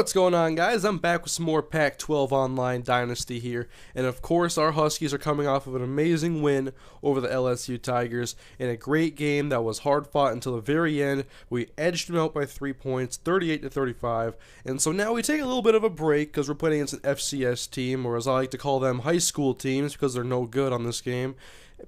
What's going on, guys? I'm back with some more Pac-12 Online Dynasty here, and of course our Huskies are coming off of an amazing win over the LSU Tigers in a great game that was hard fought until the very end. We edged them out by 3 points, 38-35, and so now we take a little bit of a break because we're playing against an FCS team, or as I like to call them, high school teams, because they're no good on this game,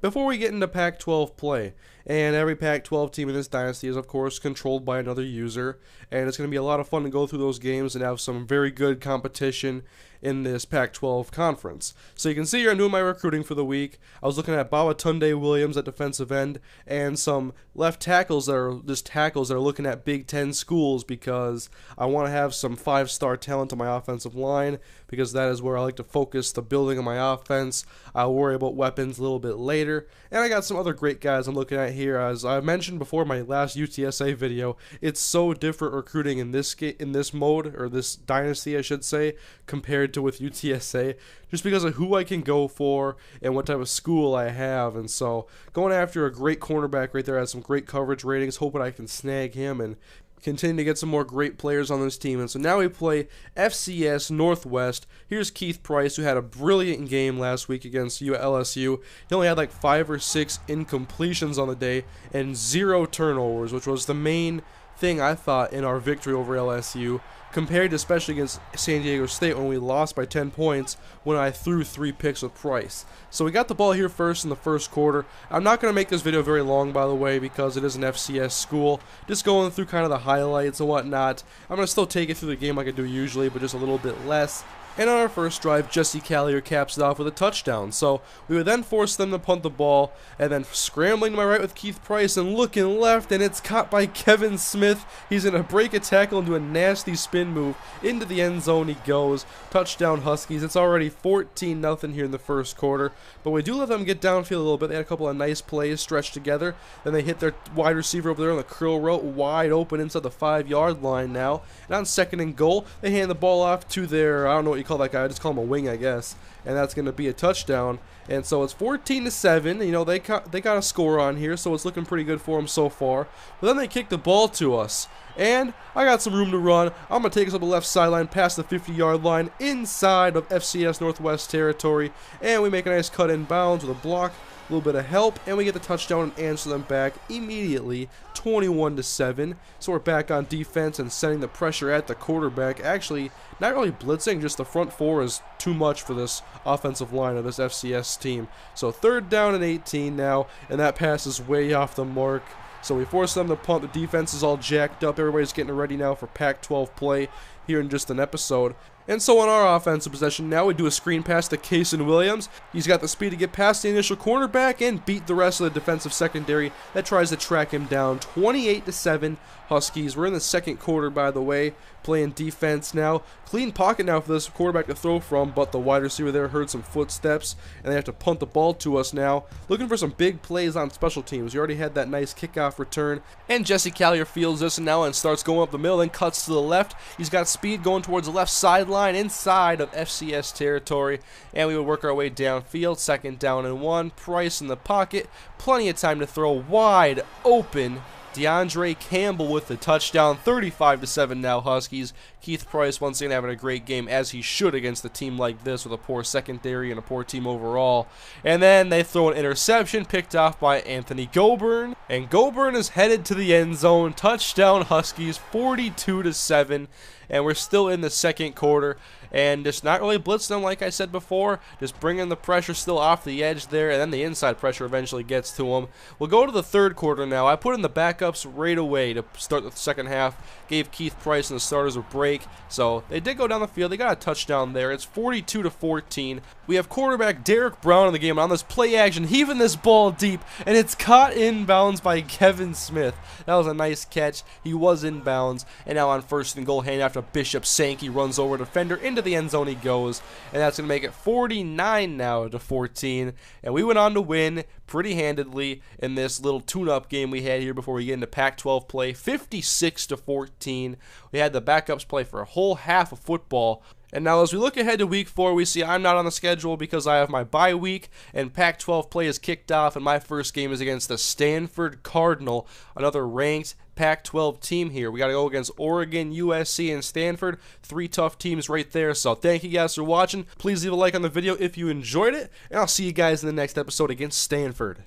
before we get into Pac-12 play. And every Pac-12 team in this dynasty is, of course, controlled by another user, and it's going to be a lot of fun to go through those games and have some very good competition in this Pac-12 conference. So you can see here I'm doing my recruiting for the week. I was looking at Babatunde Williams at defensive end and some left tackles that are just tackles that are looking at Big Ten schools, because I want to have some 5-star talent on my offensive line, because that is where I like to focus the building of my offense. I'll worry about weapons a little bit later. And I got some other great guys I'm looking at here. As I mentioned before in my last UTSA video, it's so different recruiting in this mode, or this dynasty I should say, compared to with UTSA, just because of who I can go for and what type of school I have. And so going after a great cornerback right there, has some great coverage ratings, hoping I can snag him and continue to get some more great players on this team. And so now we play FCS Northwest. Here's Keith Price, who had a brilliant game last week against LSU. He only had like 5 or 6 incompletions on the day and 0 turnovers, which was the main thing I thought in our victory over LSU, compared to especially against San Diego State when we lost by 10 points when I threw 3 picks with Price. So we got the ball here first in the first quarter. I'm not going to make this video very long, by the way, because it is an FCS school. Just going through kind of the highlights and whatnot. I'm going to still take it through the game like I do usually, but just a little bit less. And on our first drive, Jesse Callier caps it off with a touchdown. So we would then force them to punt the ball, and then scrambling to my right with Keith Price and looking left, and it's caught by Kevin Smith. He's going to break a tackle and do a nasty spin move. Into the end zone he goes. Touchdown Huskies. It's already 14-0 here in the first quarter. But we do let them get downfield a little bit. They had a couple of nice plays stretched together. Then they hit their wide receiver over there on the curl route, wide open inside the 5-yard line now. And on second and goal, they hand the ball off to their, I don't know what you call that guy, I just call him a wing, I guess, and that's going to be a touchdown. And so it's 14-7. You know, they got a score on here, so it's looking pretty good for them so far. But then they kick the ball to us, and I got some room to run. I'm going to take us up the left sideline past the 50-yard line inside of FCS Northwest territory, and we make a nice cut in bounds with a block, a little bit of help, and we get the touchdown and answer them back immediately, 21-7. So we're back on defense and sending the pressure at the quarterback. Actually, not really blitzing, just the front four is too much for this offensive line of this FCS team. So 3rd down and 18 now, and that pass is way off the mark. So we force them to punt. The defense is all jacked up. Everybody's getting ready now for Pac-12 play here in just an episode. And so on our offensive possession now, we do a screen pass to Kason Williams. He's got the speed to get past the initial cornerback and beat the rest of the defensive secondary that tries to track him down. 28-7 Huskies. We're in the second quarter, by the way, playing defense now. Clean pocket now for this quarterback to throw from, but the wide receiver there heard some footsteps, and they have to punt the ball to us now. Looking for some big plays on special teams. We already had that nice kickoff return, and Jesse Callier fields this now and starts going up the middle, then cuts to the left. He's got speed going towards the left sideline inside of FCS territory, and we would work our way downfield. 2nd down and 1. Price in the pocket. Plenty of time to throw wide open. DeAndre Campbell with the touchdown. 35-7 now Huskies. Keith Price once again having a great game, as he should against a team like this with a poor secondary and a poor team overall. And then they throw an interception picked off by Anthony Goburn, and Goburn is headed to the end zone. Touchdown Huskies, 42-7. And we're still in the second quarter, and just not really blitzing them like I said before, just bringing the pressure still off the edge there, and then the inside pressure eventually gets to them. We'll go to the third quarter now. I put in the backups right away to start the second half, gave Keith Price and the starters a break, so they did go down the field. They got a touchdown there. It's 42-14. We have quarterback Derek Brown in the game, and on this play action, heaving this ball deep, and it's caught inbounds by Kevin Smith. That was a nice catch. He was inbounds, and now on 1st and goal, hand after Bishop Sankey runs over a defender. Into the end zone he goes, and that's going to make it 49-14. And we went on to win pretty handedly in this little tune-up game we had here before we get into Pac-12 play, 56-14. We had the backups play for a whole half of football. And now as we look ahead to week 4, we see I'm not on the schedule because I have my bye week, and Pac-12 play is kicked off, and my first game is against the Stanford Cardinal, another ranked Pac-12 team here. We got to go against Oregon, USC, and Stanford. 3 tough teams right there. So thank you guys for watching. Please leave a like on the video if you enjoyed it, and I'll see you guys in the next episode against Stanford.